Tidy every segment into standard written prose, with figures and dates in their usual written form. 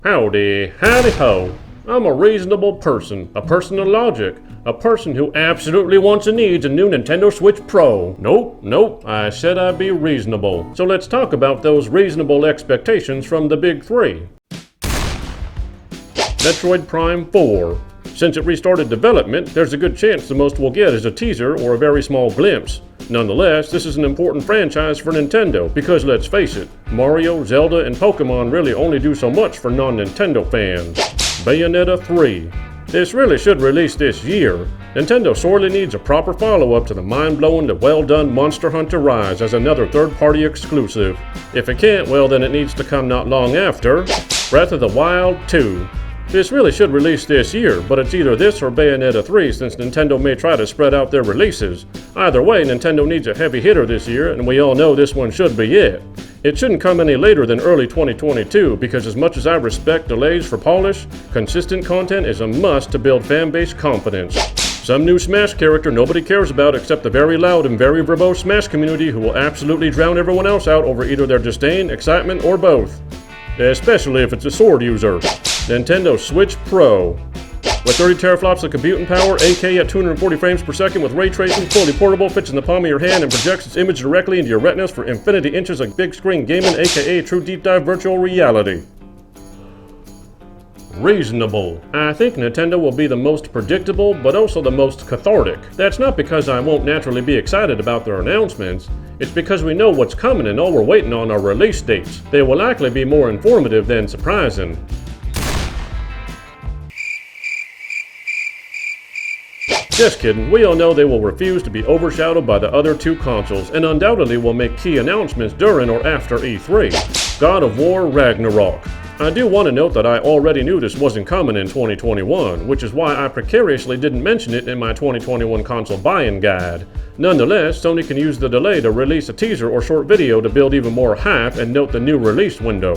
Howdy, howdy ho. I'm a reasonable person, a person of logic, a person who absolutely wants and needs a new Nintendo Switch Pro. Nope, I said I'd be reasonable. So let's talk about those reasonable expectations from the big three. Metroid Prime 4. Since it restarted development, there's a good chance the most we'll get is a teaser or a very small glimpse. Nonetheless, this is an important franchise for Nintendo because let's face it, Mario, Zelda, and Pokemon really only do so much for non-Nintendo fans. Bayonetta 3. This really should release this year. Nintendo sorely needs a proper follow-up to the mind-blowing and well-done Monster Hunter Rise as another third-party exclusive. If it can't, well then it needs to come not long after. Breath of the Wild 2. This really should release this year, but it's either this or Bayonetta 3 since Nintendo may try to spread out their releases. Either way, Nintendo needs a heavy hitter this year, and we all know this one should be it. It shouldn't come any later than early 2022 because as much as I respect delays for polish, consistent content is a must to build fanbase confidence. Some new Smash character nobody cares about except the very loud and very verbose Smash community who will absolutely drown everyone else out over either their disdain, excitement, or both. Especially if it's a sword user. Nintendo Switch Pro. With 30 teraflops of computing power, 8K at 240 frames per second with ray tracing, fully portable, fits in the palm of your hand, and projects its image directly into your retinas for infinity inches of big screen gaming, aka true deep dive virtual reality. Reasonable. I think Nintendo will be the most predictable, but also the most cathartic. That's not because I won't naturally be excited about their announcements. It's because we know what's coming and all we're waiting on are release dates. They will likely be more informative than surprising. Just kidding, we all know they will refuse to be overshadowed by the other two consoles and undoubtedly will make key announcements during or after E3. God of War Ragnarok. I do want to note that I already knew this wasn't coming in 2021, which is why I precariously didn't mention it in my 2021 console buy-in guide. Nonetheless, Sony can use the delay to release a teaser or short video to build even more hype and note the new release window.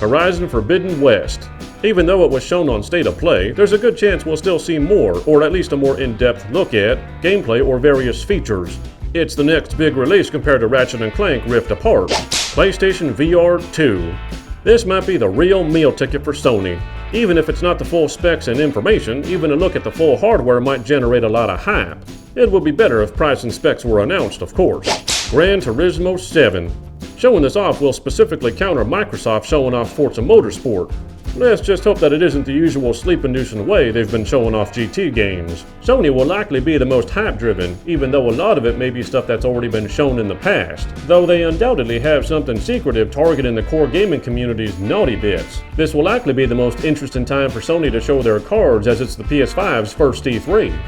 Horizon Forbidden West. Even though it was shown on State of Play, there's a good chance we'll still see more, or at least a more in-depth look at, gameplay or various features. It's the next big release compared to Ratchet & Clank Rift Apart. PlayStation VR 2. This might be the real meal ticket for Sony. Even if it's not the full specs and information, even a look at the full hardware might generate a lot of hype. It would be better if price and specs were announced, of course. Gran Turismo 7. Showing this off will specifically counter Microsoft showing off Forza Motorsport. Let's just hope that it isn't the usual sleep-inducing way they've been showing off GT games. Sony will likely be the most hype-driven, even though a lot of it may be stuff that's already been shown in the past, though they undoubtedly have something secretive targeting the core gaming community's naughty bits. This will likely be the most interesting time for Sony to show their cards as it's the PS5's first E3.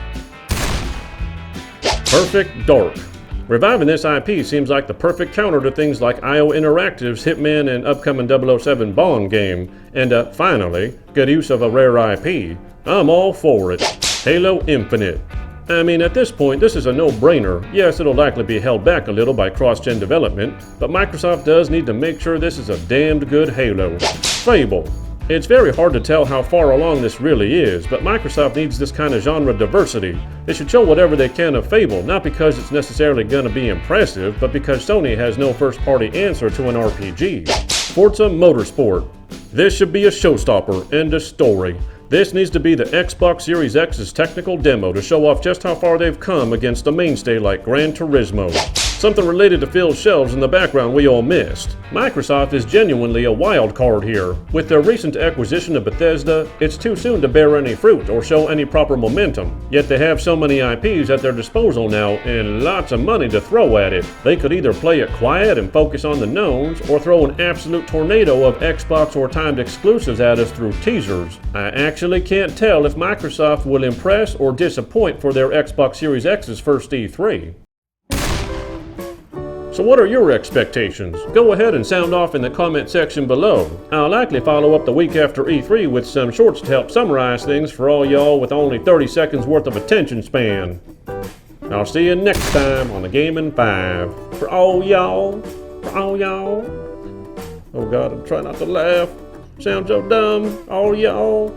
Perfect Dark. Reviving this IP seems like the perfect counter to things like IO Interactive's Hitman and upcoming 007 Bond game, and finally, good use of a rare IP. I'm all for it. Halo Infinite. I mean, at this point, this is a no-brainer. Yes, it'll likely be held back a little by cross-gen development, but Microsoft does need to make sure this is a damned good Halo. Fable. It's very hard to tell how far along this really is, but Microsoft needs this kind of genre diversity. They should show whatever they can of Fable, not because it's necessarily going to be impressive, but because Sony has no first-party answer to an RPG. Forza Motorsport. This should be a showstopper, end of story. This needs to be the Xbox Series X's technical demo to show off just how far they've come against a mainstay like Gran Turismo. Something related to Phil's shelves in the background we all missed. Microsoft is genuinely a wild card here. With their recent acquisition of Bethesda, it's too soon to bear any fruit or show any proper momentum. Yet they have so many IPs at their disposal now and lots of money to throw at it. They could either play it quiet and focus on the knowns or throw an absolute tornado of Xbox or timed exclusives at us through teasers. I actually can't tell if Microsoft will impress or disappoint for their Xbox Series X's first E3. So what are your expectations? Go ahead and sound off in the comment section below. I'll likely follow up the week after E3 with some shorts to help summarize things for all y'all with only 30 seconds worth of attention span. I'll see you next time on the Gaming 5. For all y'all. Oh God, I'm trying not to laugh. Sound so dumb. All y'all.